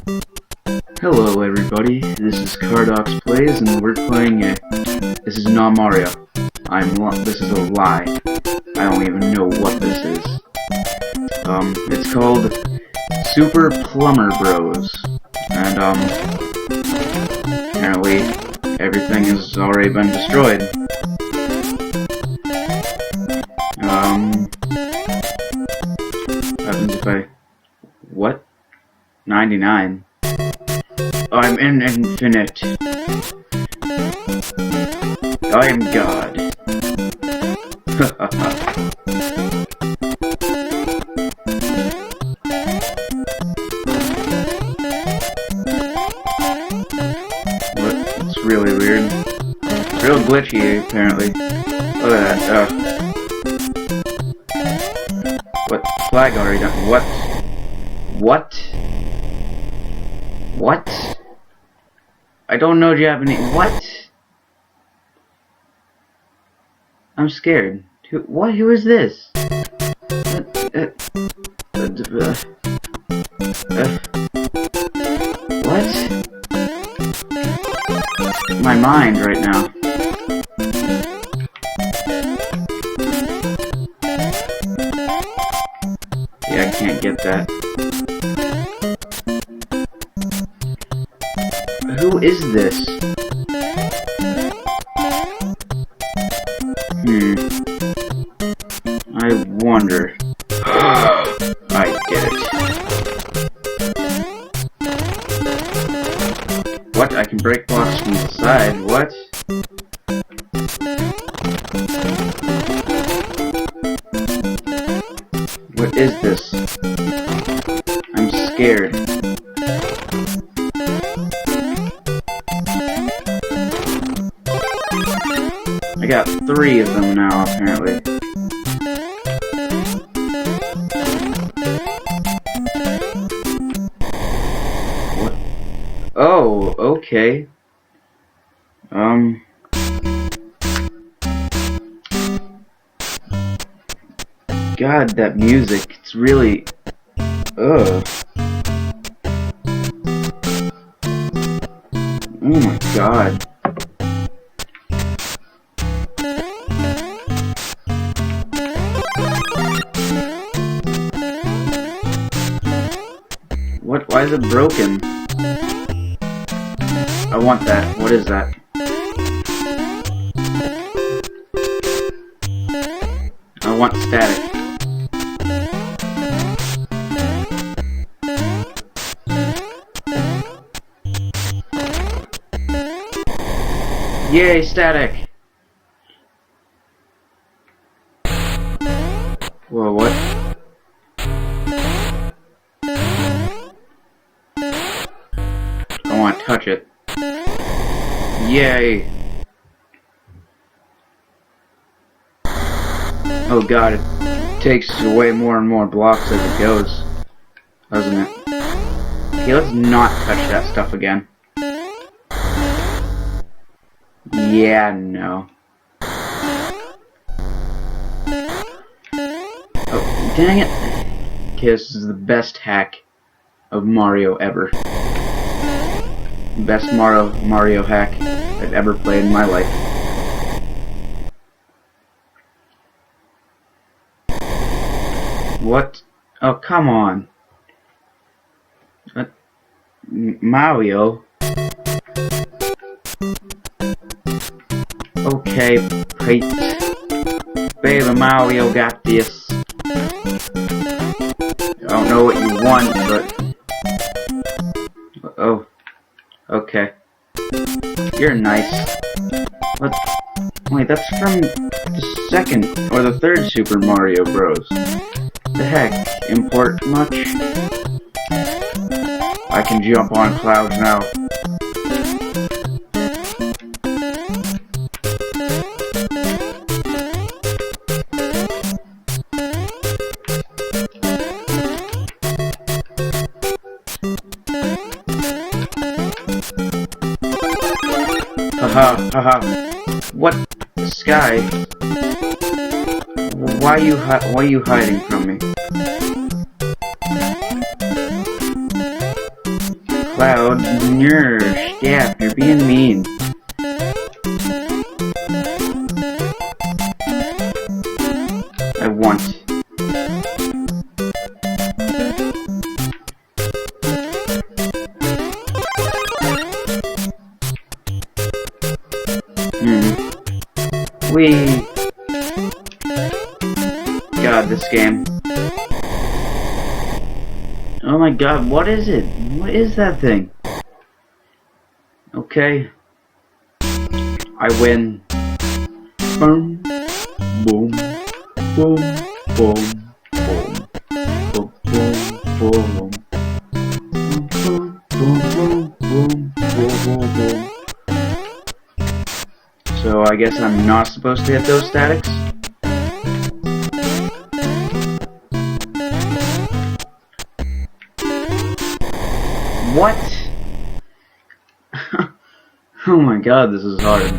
Hello everybody, this is Kardox Plays and we're playing this is not Mario. This is a lie. I don't even know what this is. It's called Super Plumber Bros. And, apparently everything has already been destroyed. What happens if I... What? 99. I'm infinite. I am God. What? It's really weird. It's real glitchy, apparently. Look at that. What? Flag already done. What? What? What? I don't know Japanese. What? I'm scared. What? Who is this? What? My mind right now. Yeah, I can't get that. Who is this? I wonder. I get it. What? I can break blocks from the side. What? What is this? I'm scared. I got 3 of them now, apparently. What? Oh, okay. God, that music, it's really... Ugh. Oh my god. What? Why is it broken? I want that. What is that? I want static. Yay, static! Whoa, what? I want to touch it. Yay! Oh god, it takes away more and more blocks as it goes, doesn't it? Okay, let's not touch that stuff again. Yeah, no. Oh, dang it! Okay, this is the best hack of Mario ever. Best Mario hack I've ever played in my life. What? Oh, come on. What? Mario? Okay, great. Baby Mario got this. I don't know what you want, but... Oh. Okay. You're nice. What? Wait, that's from the second or the third Super Mario Bros. The heck? Import much? I can jump on clouds now. Haha, haha. What? Sky? Why are you hiding from me? Cloud, stop, you're being mean. I want. God, this game. Oh my god, what is it? What is that thing? Okay. I win. Boom. Boom. Boom. Boom. Boom. Boom. Boom. Boom. Boom. Boom. Boom. Boom. So I guess I'm not supposed to hit those statics? What? Oh my god, this is hard.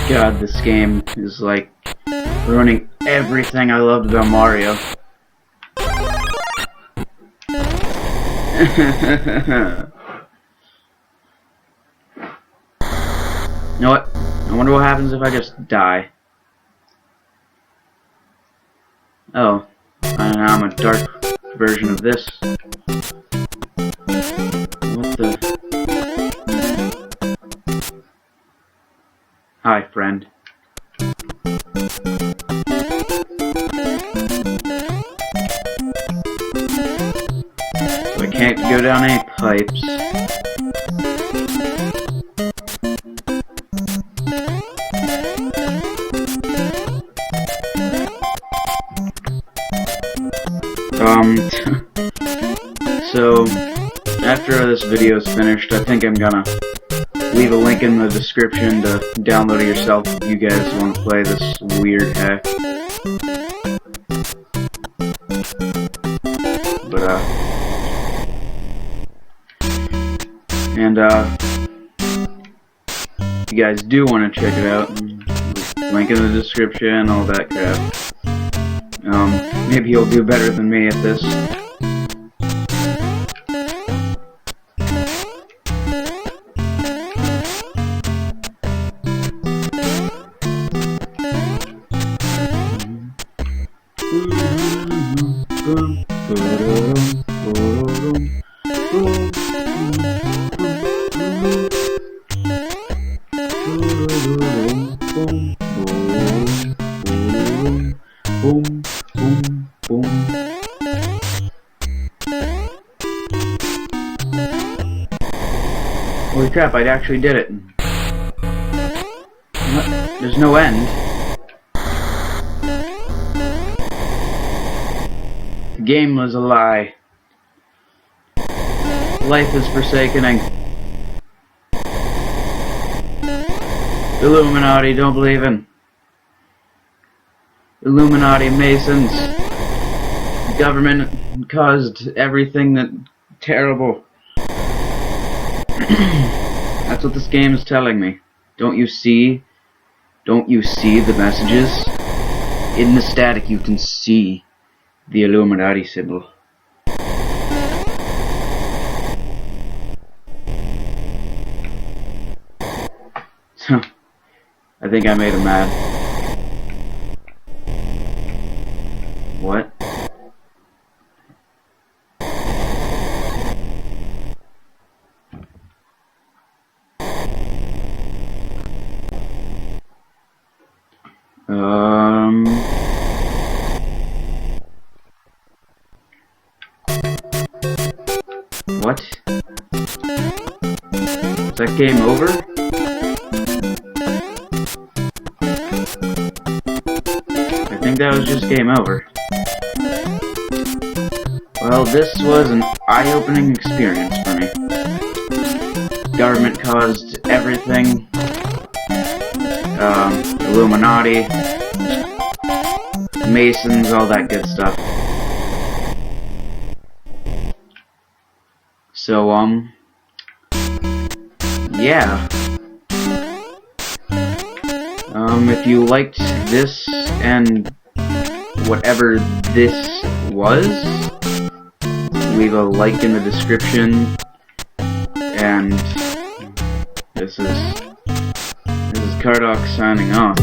God, this game is like ruining everything I loved about Mario. You know what? I wonder what happens if I just die. Oh, and now I'm a dark version of this. What the? Hi, friend. So I can't go down any pipes. So after this video is finished, I think I'm gonna leave a link in the description to download it yourself if you guys want to play this weird hack. But, if you guys do want to check it out, link in the description, all that crap. Maybe you'll do better than me at this. Holy crap, I actually did it. What? There's no end. The game was a lie. Life is forsakening. Illuminati, don't believe in. Illuminati Masons. The government caused everything that terrible. That's what this game is telling me. Don't you see? Don't you see the messages? In the static you can see the Illuminati symbol. I think I made him mad. What? What? Is that game over? I think that was just game over. Well, this was an eye-opening experience for me. Government caused everything. Illuminati, Masons, all that good stuff. So, yeah. If you liked this and whatever this was, leave a like in the description. And this is Kardox signing off.